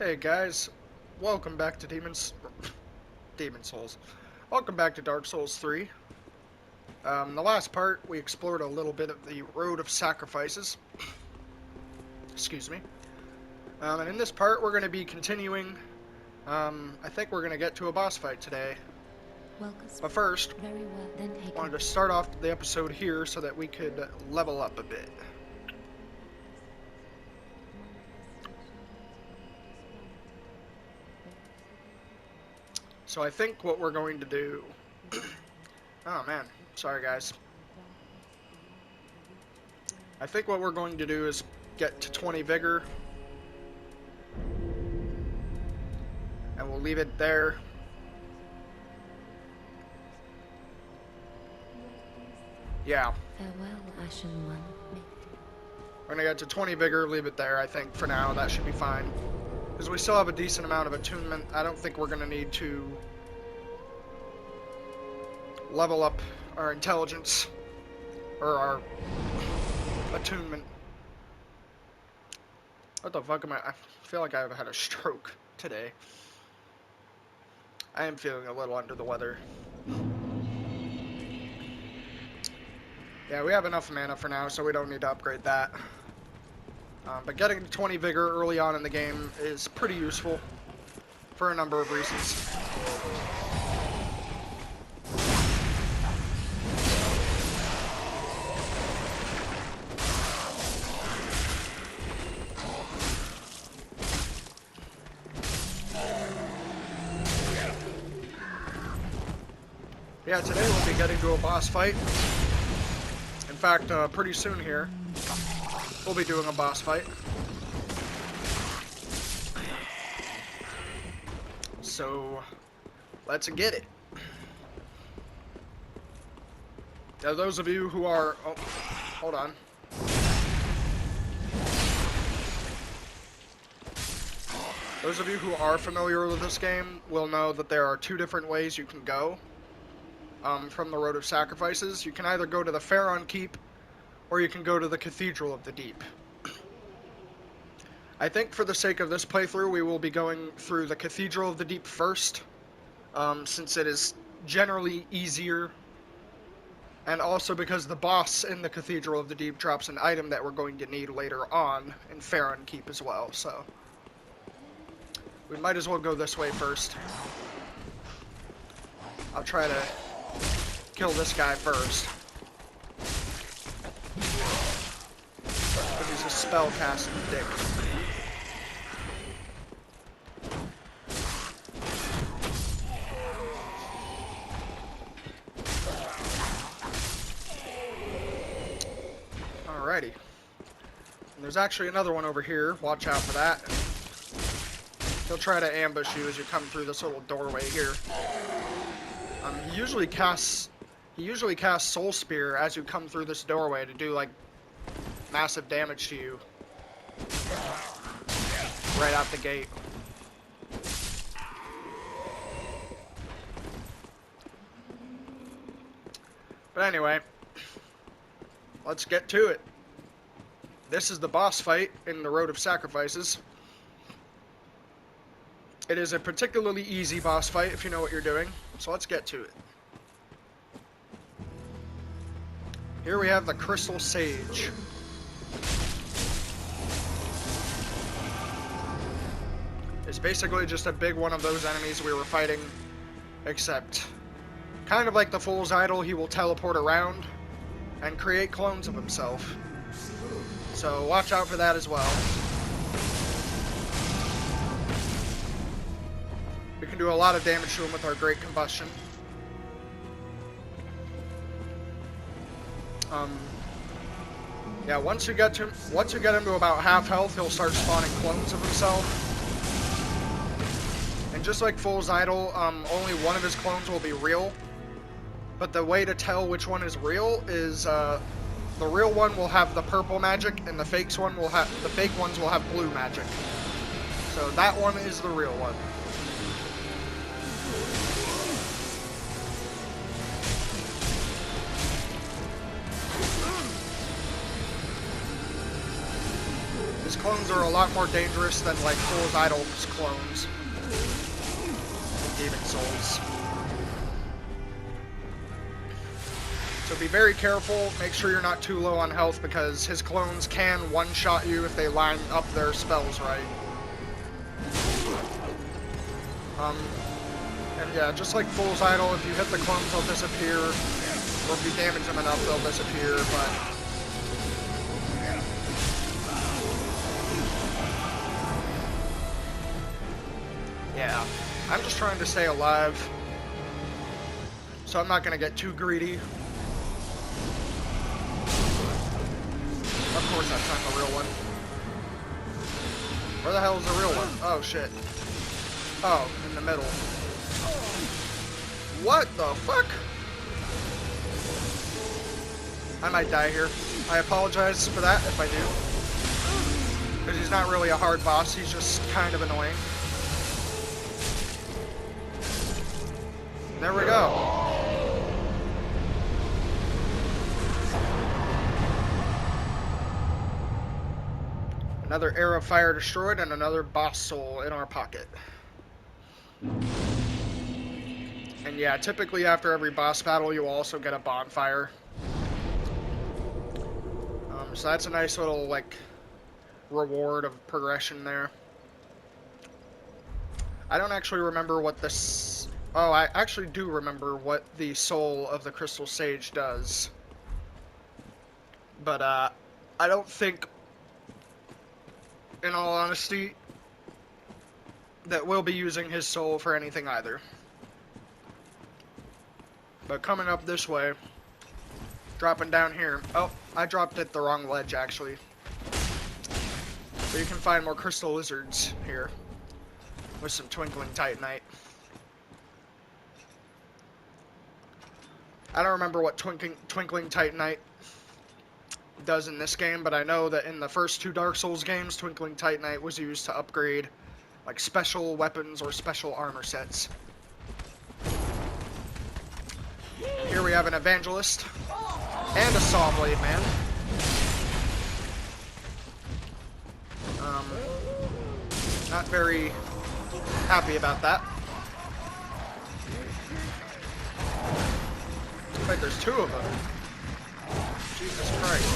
Hey guys, welcome back to Demon Souls. Welcome back to Dark Souls 3. The last part, we explored a little bit of the Road of Sacrifices. Excuse me. And in this part, we're going to be continuing. I think we're going to get to a boss fight today. But first, I wanted to start off the episode here so that we could level up a bit. So I think what we're going to do... Oh man, sorry guys. I think what we're going to do is get to 20 vigor. And we'll leave it there. Yeah. Farewell, Ashen One. We're gonna get to 20 vigor, leave it there, I think, for now. That should be fine. Because we still have a decent amount of attunement. I don't think we're gonna need to level up our intelligence. Or our attunement. What the fuck am I feel like I've had a stroke today. I am feeling a little under the weather. Yeah, we have enough mana for now, so we don't need to upgrade that. But getting 20 vigor early on in the game is pretty useful for a number of reasons. Yeah, today we'll be getting to a boss fight. In fact, pretty soon here, we'll be doing a boss fight. So, let's get it. Now, those of you who are... Oh, hold on. Those of you who are familiar with this game will know that there are two different ways you can go from the Road of Sacrifices. You can either go to the Pharaon Keep, or you can go to the Cathedral of the Deep. I think for the sake of this playthrough, we will be going through the Cathedral of the Deep first, since it is generally easier, and also because the boss in the Cathedral of the Deep drops an item that we're going to need later on in Pharaon Keep as well, so we might as well go this way first. I'll try to kill this guy first. But he's a spell casting dick. Alrighty. And there's actually another one over here. Watch out for that. He'll try to ambush you as you come through this little doorway here. He usually casts Soul Spear as you come through this doorway to do like massive damage to you right out the gate. But anyway, let's get to it. This is the boss fight in the Road of Sacrifices. It is a particularly easy boss fight if you know what you're doing, so let's get to it. Here we have the Crystal Sage. It's basically just a big one of those enemies we were fighting, except kind of like the Fool's Idol, he will teleport around and create clones of himself. So watch out for that as well. We can do a lot of damage to him with our Great Combustion. Yeah, once you get him to about half health, he'll start spawning clones of himself. And just like Fool's Idol, only one of his clones will be real. But the way to tell which one is real is the real one will have the purple magic, and the fake ones will have blue magic. So that one is the real one. clones are a lot more dangerous than like Fool's Idol's clones in Demon Souls. So be very careful, make sure you're not too low on health because his clones can one-shot you if they line up their spells right. And yeah, just like Fool's Idol, if you hit the clones, they'll disappear. Or if you damage them enough, they'll disappear, but... yeah, I'm just trying to stay alive. So I'm not going to get too greedy. Of course that's not the real one. Where the hell is the real one? Oh, shit. Oh, in the middle. What the fuck? I might die here. I apologize for that if I do. Because he's not really a hard boss, he's just kind of annoying. There we go. Another Air of Fire destroyed and another boss soul in our pocket. And yeah, typically after every boss battle, you also get a bonfire. So that's a nice little, like, reward of progression there. I don't actually remember what this... oh, I actually do remember what the soul of the Crystal Sage does. But, I don't think, in all honesty, that we'll be using his soul for anything either. But coming up this way, dropping down here. Oh, I dropped it the wrong ledge, actually. But you can find more crystal lizards here with some twinkling titanite. I don't remember what twinkling titanite does in this game, but I know that in the first two Dark Souls games, twinkling titanite was used to upgrade like special weapons or special armor sets. And here we have an evangelist and a saw blade man. Not very happy about that. Wait, there's two of them. Jesus Christ.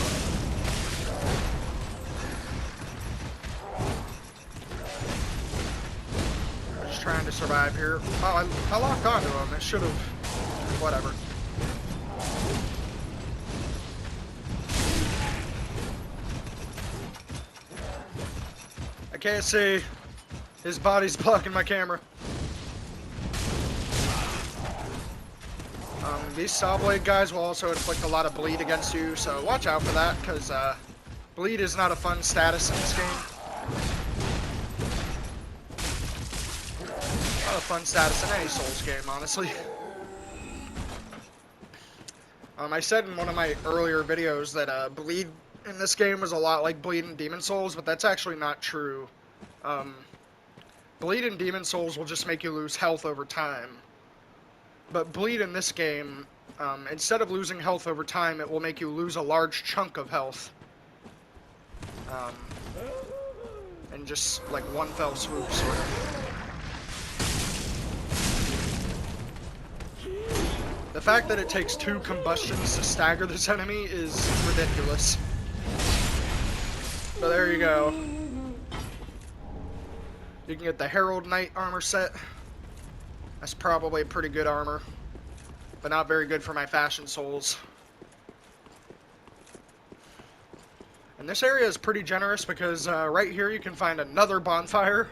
I'm just trying to survive here. Oh, I locked onto him. It should have... whatever. I can't see. His body's blocking my camera. These saw blade guys will also inflict a lot of bleed against you, so watch out for that, because bleed is not a fun status in this game. Not a fun status in any Souls game, honestly. I said in one of my earlier videos that bleed in this game was a lot like bleed in Demon Souls, but that's actually not true. Bleed in Demon Souls will just make you lose health over time. But bleed in this game, instead of losing health over time, it will make you lose a large chunk of health. And just like one fell swoop, sort of. The fact that it takes 2 combustions to stagger this enemy is ridiculous. So there you go. You can get the Herald Knight armor set. That's probably pretty good armor, but not very good for my Fashion Souls. And this area is pretty generous because right here you can find another bonfire.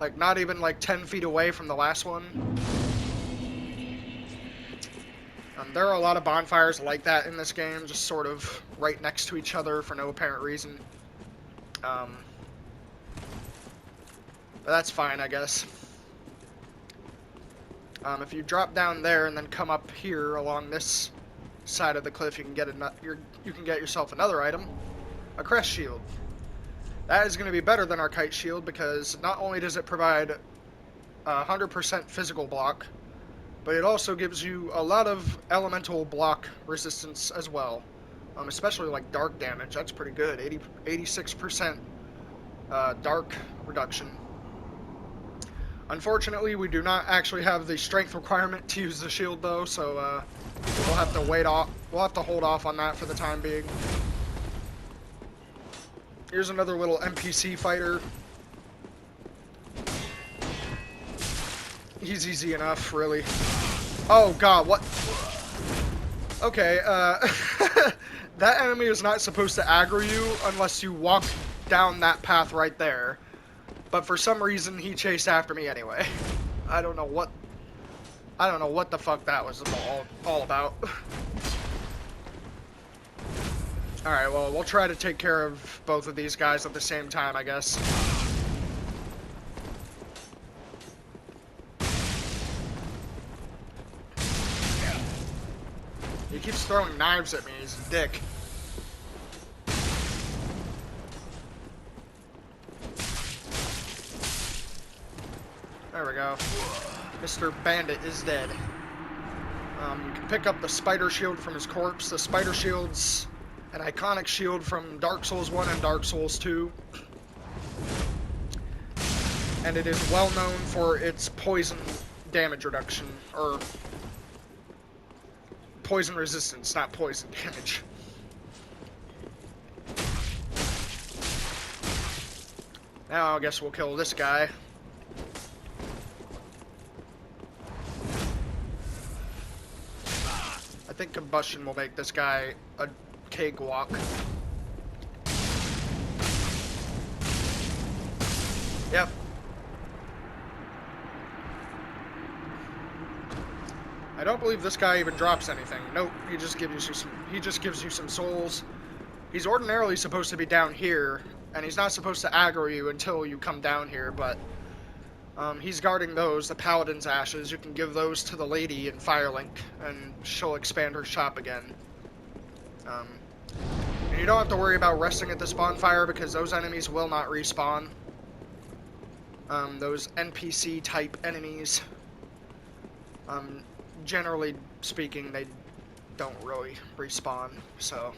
Like not even like 10 feet away from the last one. There are a lot of bonfires like that in this game, just sort of right next to each other for no apparent reason. But that's fine, I guess. If you drop down there and then come up here along this side of the cliff, you can get yourself another item, a Crest Shield. That is going to be better than our Kite Shield because not only does it provide 100% physical block, but it also gives you a lot of elemental block resistance as well, especially like dark damage. That's pretty good. 86% dark reduction. Unfortunately, we do not actually have the strength requirement to use the shield, though, so we'll have to wait off. We'll have to hold off on that for the time being. Here's another little NPC fighter. He's easy enough, really. Oh god, what? Okay, that enemy is not supposed to aggro you unless you walk down that path right there. But for some reason, he chased after me anyway. I don't know what the fuck that was all about. Alright, well, we'll try to take care of both of these guys at the same time, I guess. He keeps throwing knives at me, he's a dick. There we go. Mr. Bandit is dead. You can pick up the spider shield from his corpse. The spider shield's an iconic shield from Dark Souls 1 and Dark Souls 2. And it is well known for its poison damage reduction, or poison resistance, not poison damage. Now I guess we'll kill this guy. I think combustion will make this guy a cakewalk. Yep. I don't believe this guy even drops anything. Nope, he just gives you some souls. He's ordinarily supposed to be down here, and he's not supposed to aggro you until you come down here, but he's guarding those, the Paladin's Ashes. You can give those to the lady in Firelink, and she'll expand her shop again. And you don't have to worry about resting at this bonfire, because those enemies will not respawn. Those NPC-type enemies, generally speaking, they don't really respawn, so,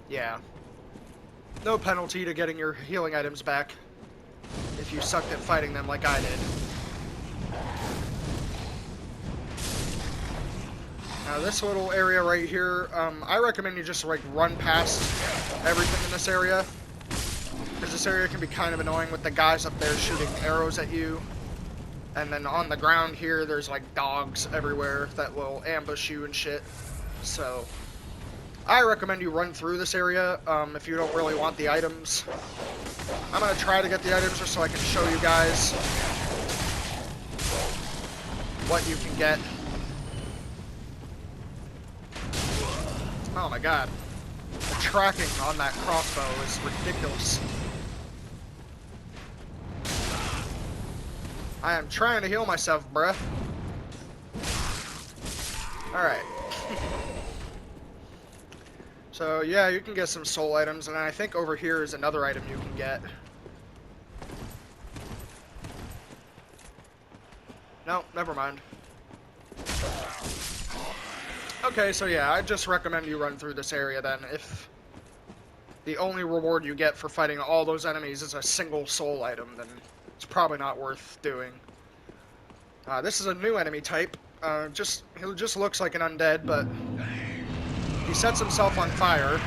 yeah. No penalty to getting your healing items back if you sucked at fighting them like I did. Now this little area right here, I recommend you just like run past everything in this area, because this area can be kind of annoying with the guys up there shooting arrows at you. And then on the ground here, there's like dogs everywhere that will ambush you and shit. So I recommend you run through this area if you don't really want the items. I'm going to try to get the items just so I can show you guys what you can get. Oh my god. The tracking on that crossbow is ridiculous. I am trying to heal myself, bruh. Alright. So, yeah, you can get some soul items, and I think over here is another item you can get. No, never mind. Okay, so yeah, I just recommend you run through this area then. If the only reward you get for fighting all those enemies is a single soul item, then it's probably not worth doing. This is a new enemy type. He just looks like an undead, but he sets himself on fire.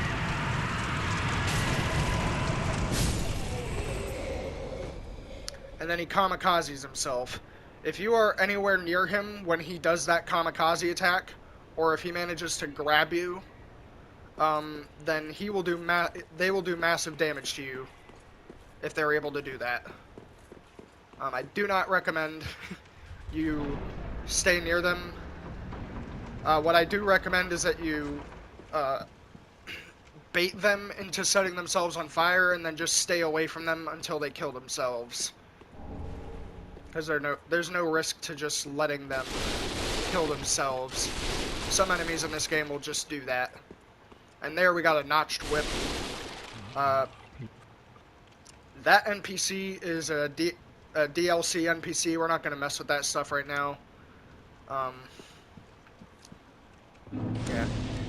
And then he kamikazes himself. If you are anywhere near him when he does that kamikaze attack, or if he manages to grab you, then he will they will do massive damage to you if they're able to do that. I do not recommend you stay near them. What I do recommend is that you bait them into setting themselves on fire and then just stay away from them until they kill themselves. Because there's no risk to just letting them kill themselves. Some enemies in this game will just do that. And there we got a notched whip. That NPC is a DLC NPC. We're not going to mess with that stuff right now. Yeah.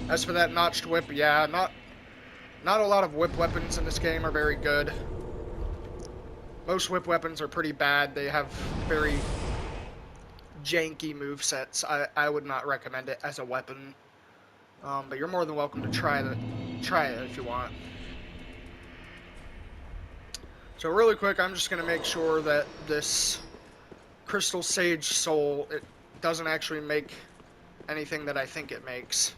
As for that notched whip, yeah, not a lot of whip weapons in this game are very good. Most whip weapons are pretty bad. They have very janky movesets. I would not recommend it as a weapon. But you're more than welcome to try it if you want. So really quick, I'm just going to make sure that this Crystal Sage Soul, it doesn't actually make anything that I think it makes.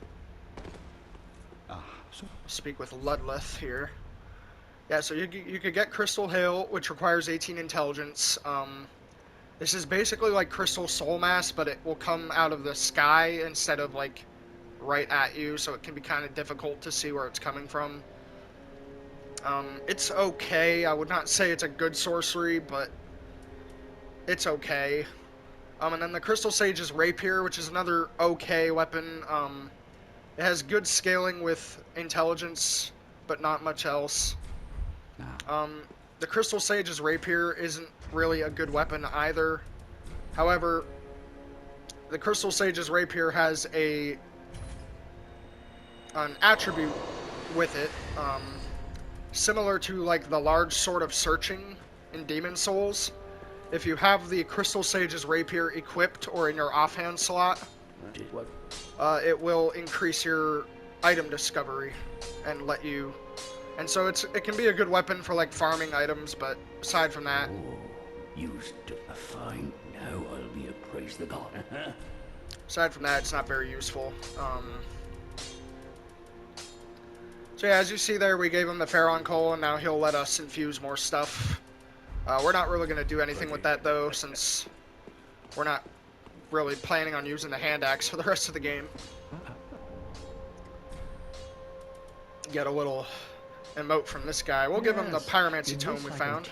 Speak with Ludleth here. Yeah, so you could get Crystal Hail, which requires 18 intelligence. This is basically like Crystal Soul Mass, but it will come out of the sky instead of like right at you, so it can be kind of difficult to see where it's coming from. It's okay. I would not say it's a good sorcery, but it's okay. And then the Crystal Sage's Rapier, which is another okay weapon. It has good scaling with intelligence, but not much else. The Crystal Sage's Rapier isn't really a good weapon either. However, the Crystal Sage's Rapier has an attribute with it, similar to like the large sword of searching in Demon Souls. If you have the Crystal Sage's Rapier equipped or in your offhand slot, it will increase your item discovery and let you. And so it can be a good weapon for like farming items, but aside from that, Used to a fine. Now I'll be a praise the god. aside from that, it's not very useful. So yeah, as you see there, we gave him the Pharaon Coal, and now he'll let us infuse more stuff. We're not really going to do anything with that, though, since we're not really planning on using the hand axe for the rest of the game. Get a little emote from this guy. We'll give him the Pyromancy Tome we found.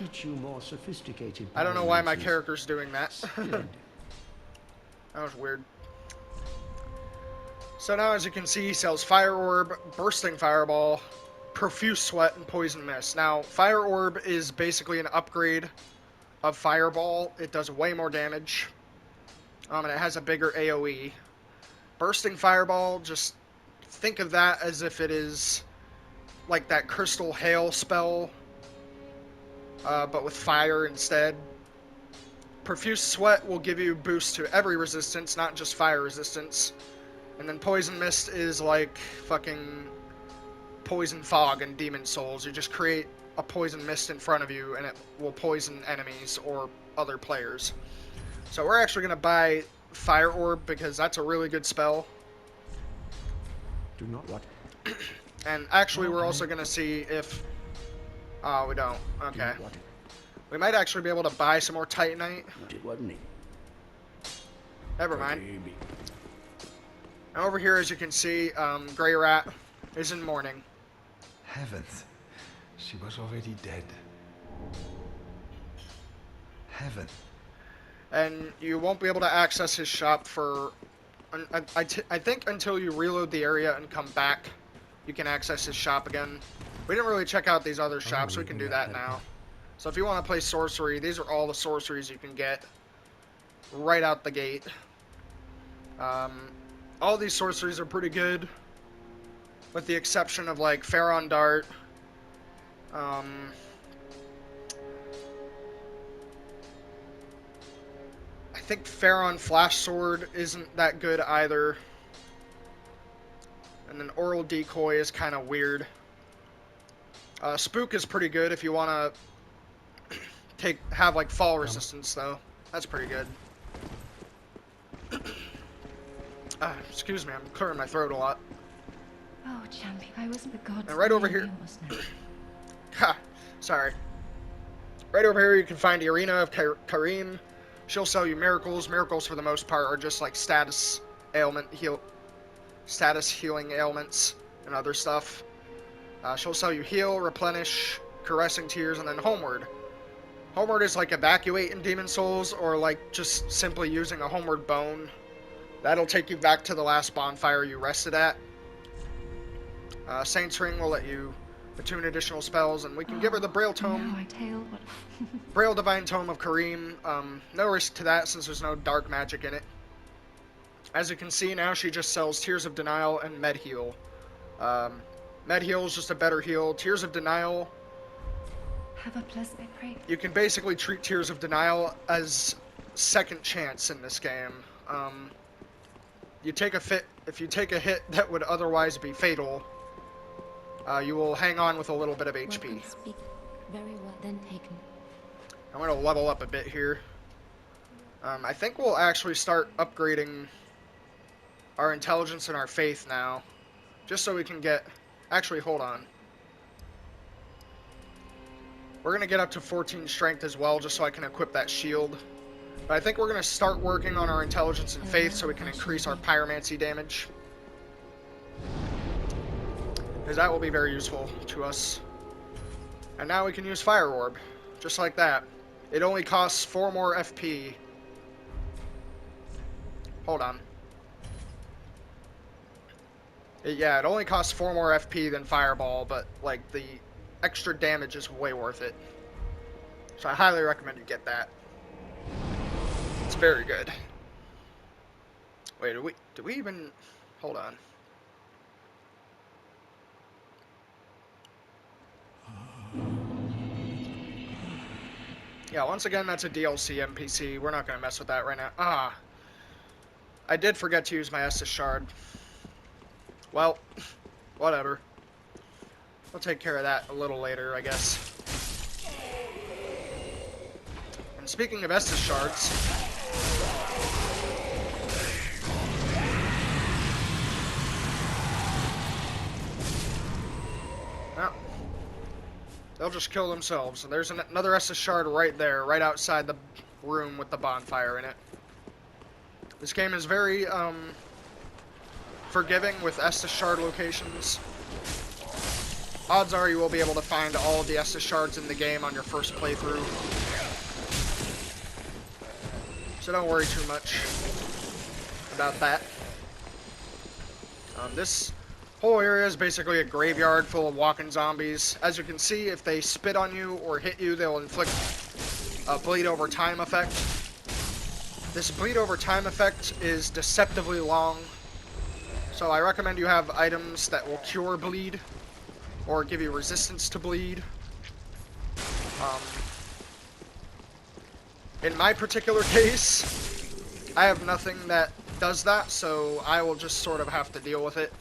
I don't know why my character's doing that. That was weird. So now, as you can see, he sells Fire Orb, Bursting Fireball, Profuse Sweat, and Poison Mist. Now, Fire Orb is basically an upgrade of Fireball. It does way more damage, and it has a bigger AoE. Bursting Fireball, just think of that as if it is like that Crystal Hail spell, but with fire instead. Profuse Sweat will give you boost to every resistance, not just fire resistance. And then Poison Mist is like fucking Poison Fog in Demon Souls. You just create a Poison Mist in front of you, and it will poison enemies or other players. So we're actually going to buy Fire Orb, because that's a really good spell. Do not what? And actually, we're also going to see if... Oh, we don't. Okay. We might actually be able to buy some more Titanite. Never mind. And over here, as you can see, Grey Rat is in mourning. Heavens. She was already dead. Heaven. And you won't be able to access his shop for... I think until you reload the area and come back, you can access his shop again. We didn't really check out these other shops, so we can do that now. So if you want to play sorcery, these are all the sorceries you can get right out the gate. All these sorceries are pretty good, with the exception of like Pharaon Dart. I think Pharaon Flash Sword isn't that good either. And then Oral Decoy is kind of weird. Spook is pretty good if you want to have like fall resistance, though. That's pretty good. Excuse me, I'm clearing my throat a lot. Oh, champion, I wasn't the god. And right over here. Ha! Sorry. Right over here, you can find the Arena of Karim. She'll sell you miracles. Miracles, for the most part, are just like status healing ailments and other stuff. She'll sell you heal, replenish, caressing tears, and then homeward. Homeward is like evacuate in Demon Souls, or like just simply using a homeward bone. That'll take you back to the last bonfire you rested at. Saint's Ring will let you attune additional spells, and we can give her the Braille Tome. No, Braille Divine Tome of Karim. No risk to that since there's no dark magic in it. As you can see now, she just sells Tears of Denial and Med Heal. Med Heal is just a better heal. Tears of Denial Have a pleasant, I pray. You can basically treat Tears of Denial as second chance in this game. If you take a hit that would otherwise be fatal, you will hang on with a little bit of HP. Welcome, speak. Very well then taken. I'm going to level up a bit here. I think we'll actually start upgrading our intelligence and our faith now, just so we can get... Actually, hold on. We're going to get up to 14 strength as well, just so I can equip that shield. But I think we're going to start working on our intelligence and faith so we can increase our pyromancy damage. Because that will be very useful to us. And now we can use Fire Orb, just like that. It only costs 4 more FP. Hold on. Yeah, it only costs 4 more FP than Fireball, but, like, the extra damage is way worth it. So I highly recommend you get that. It's very good. Wait, did we even... Hold on. Yeah, once again, that's a DLC NPC. We're not going to mess with that right now. Ah. I did forget to use my Estus Shard. Well, whatever. We'll take care of that a little later, I guess. And speaking of Estus Shards... Well, they'll just kill themselves. And there's another Estus Shard right there, right outside the room with the bonfire in it. This game is very, forgiving with Estus Shard locations. Odds are you will be able to find all of the Estus Shards in the game on your first playthrough. So don't worry too much about that. This whole area is basically a graveyard full of walking zombies. As you can see, if they spit on you or hit you, they'll inflict a bleed over time effect. This bleed over time effect is deceptively long. So I recommend you have items that will cure bleed, or give you resistance to bleed. In my particular case, I have nothing that does that, so I will just sort of have to deal with it.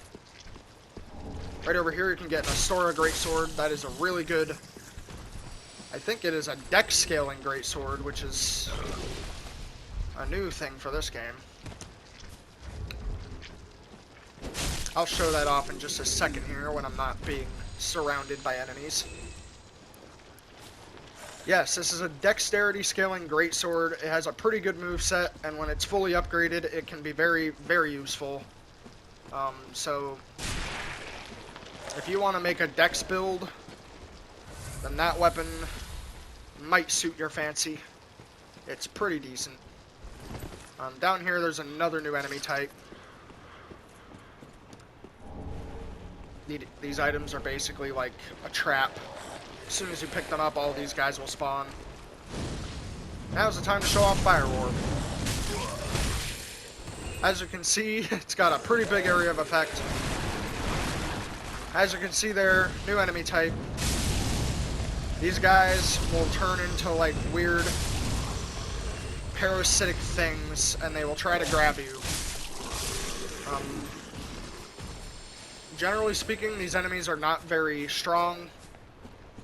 Right over here you can get a Sora Greatsword. That is a really good... I think it is a dex scaling Greatsword, which is a new thing for this game. I'll show that off in just a second here when I'm not being surrounded by enemies. Yes, this is a dexterity scaling greatsword. It has a pretty good moveset, and when it's fully upgraded, it can be very, very useful. So, if you want to make a dex build, then that weapon might suit your fancy. It's pretty decent. Down here, there's another new enemy type. These items are basically like a trap. As soon as you pick them up, all these guys will spawn. Now's the time to show off Fire Orb. As you can see, it's got a pretty big area of effect. As you can see there, new enemy type. These guys will turn into like weird parasitic things, and they will try to grab you. Generally speaking, these enemies are not very strong.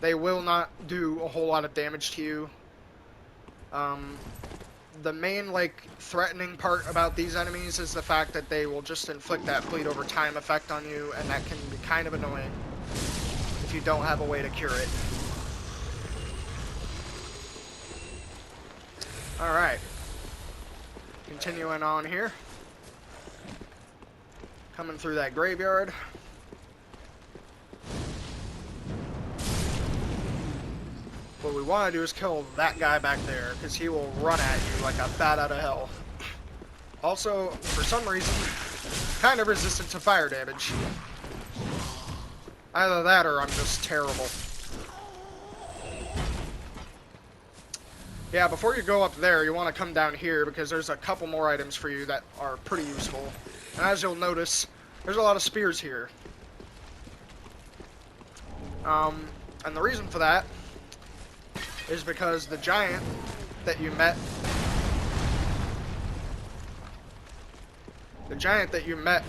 They will not do a whole lot of damage to you. The main, like, threatening part about these enemies is the fact that they will just inflict that bleed over time effect on you, and that can be kind of annoying if you don't have a way to cure it. Alright. Continuing on here. Coming through that graveyard. What we want to do is kill that guy back there, because he will run at you like a bat out of hell. Also, for some reason, kind of resistant to fire damage. Either that or I'm just terrible. Yeah, before you go up there, you want to come down here, because there's a couple more items for you that are pretty useful. And as you'll notice, there's a lot of spears here. And the reason for that is because the giant that you met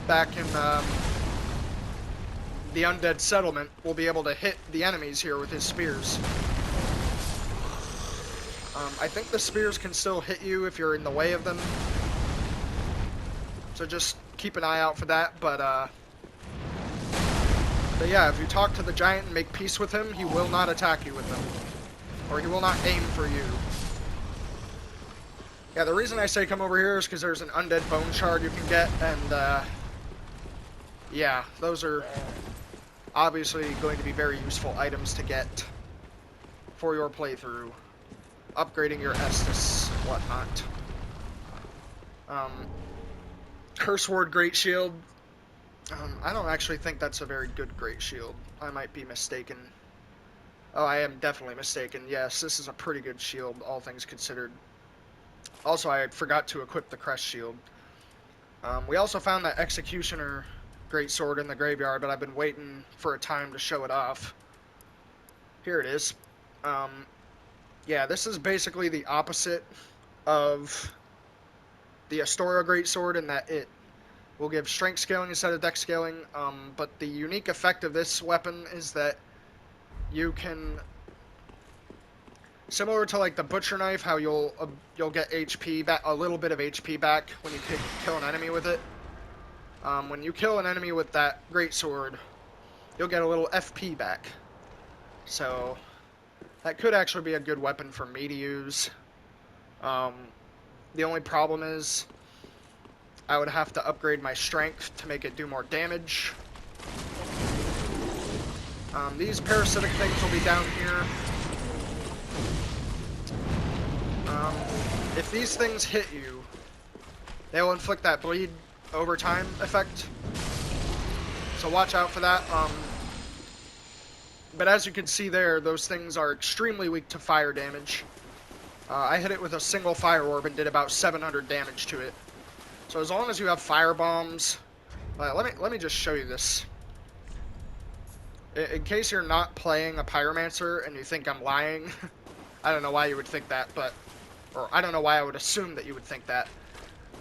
back in the undead settlement will be able to hit the enemies here with his spears. I think the spears can still hit you if you're in the way of them, so just keep an eye out for that. But yeah, if you talk to the giant and make peace with him, he will not attack you with them, or he will not aim for you. Yeah, the reason I say come over here is because there's an undead bone shard you can get, and yeah, those are obviously going to be very useful items to get for your playthrough, upgrading your Estus and whatnot. Sora Great Shield. I don't actually think that's a very good Great Shield. I might be mistaken. Oh, I am definitely mistaken. Yes, this is a pretty good shield, all things considered. Also, I forgot to equip the Crest Shield. We also found that Executioner Greatsword in the graveyard, but I've been waiting for a time to show it off. Here it is. Yeah, this is basically the opposite of the Sora Greatsword in that it will give strength scaling instead of dex scaling, but the unique effect of this weapon is that you can, similar to like the butcher knife, how you'll get HP back, a little bit of HP back when you kill an enemy with it. When you kill an enemy with that greatsword, you'll get a little FP back. So that could actually be a good weapon for me to use. The only problem is I would have to upgrade my strength to make it do more damage. These parasitic things will be down here. If these things hit you, they will inflict that bleed over time effect. So watch out for that. But as you can see there, those things are extremely weak to fire damage. I hit it with a single fire orb and did about 700 damage to it. So as long as you have fire bombs, let me just show you this. In case you're not playing a pyromancer and you think I'm lying, I don't know why you would think that, or I don't know why I would assume that you would think that.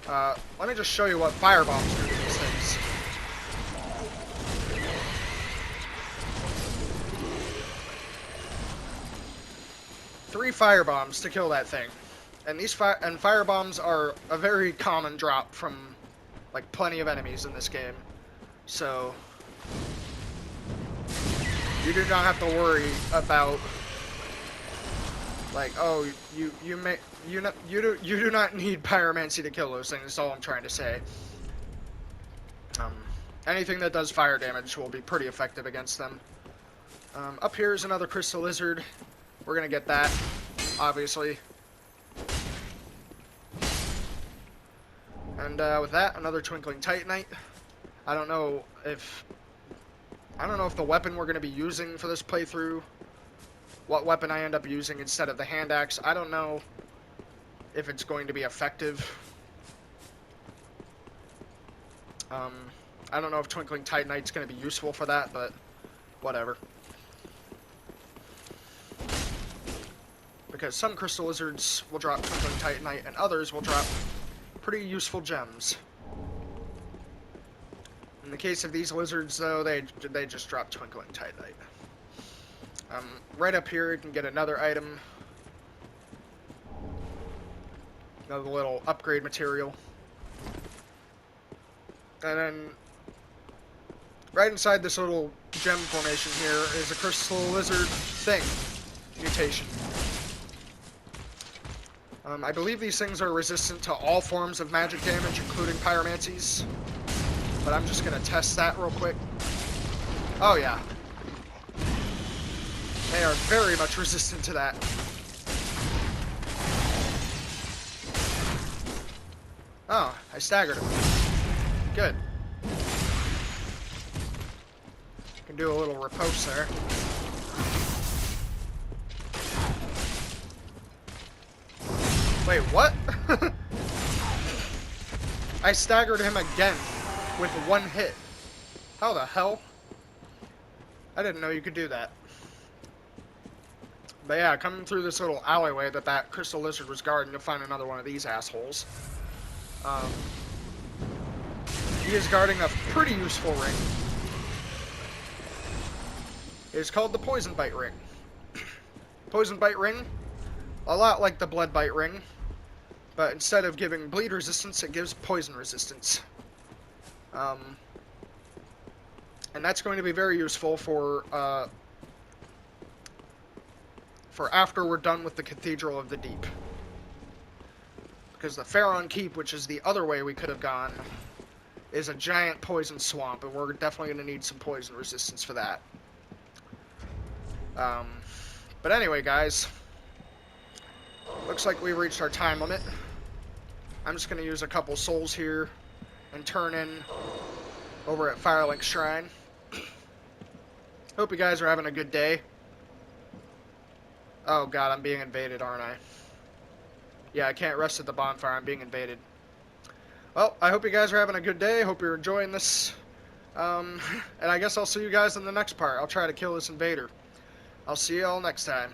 Let me just show you what fire bombs do to these things. Three fire bombs to kill that thing. And these fire bombs are a very common drop from like plenty of enemies in this game. So you do not have to worry about like, oh, you do not need pyromancy to kill those things. That's all I'm trying to say. Anything that does fire damage will be pretty effective against them. Up here is another crystal lizard. We're gonna get that, obviously. And with that, another Twinkling Titanite. I don't know if the weapon we're going to be using for this playthrough, what weapon I end up using instead of the hand axe. I don't know if it's going to be effective. I don't know if Twinkling Titanite's going to be useful for that, but whatever. Because some crystal lizards will drop Twinkling Titanite and others will drop pretty useful gems. In the case of these lizards, though, they just drop Twinkling Titanite. Right up here, you can get another item. Another little upgrade material. And then, right inside this little gem formation here is a crystal lizard thing mutation. I believe these things are resistant to all forms of magic damage, including pyromancies. But I'm just going to test that real quick. Oh, yeah. They are very much resistant to that. Oh, I staggered him. Good. Can do a little riposte there. Wait, what? I staggered him again with one hit. How the hell? I didn't know you could do that. But yeah, coming through this little alleyway that crystal lizard was guarding, you'll find another one of these assholes. He is guarding a pretty useful ring. It is called the Poison Bite Ring. Poison Bite Ring, a lot like the Blood Bite Ring, but instead of giving bleed resistance, it gives poison resistance. And that's going to be very useful for after we're done with the Cathedral of the Deep. Because the Pharaon Keep, which is the other way we could have gone, is a giant poison swamp, and we're definitely going to need some poison resistance for that. But anyway, guys, looks like we reached our time limit. I'm just going to use a couple souls here and turn in over at Firelink Shrine. Hope you guys are having a good day. Oh god, I'm being invaded, aren't I? Yeah, I can't rest at the bonfire. I'm being invaded. Well, I hope you guys are having a good day. Hope you're enjoying this. And I guess I'll see you guys in the next part. I'll try to kill this invader. I'll see you all next time.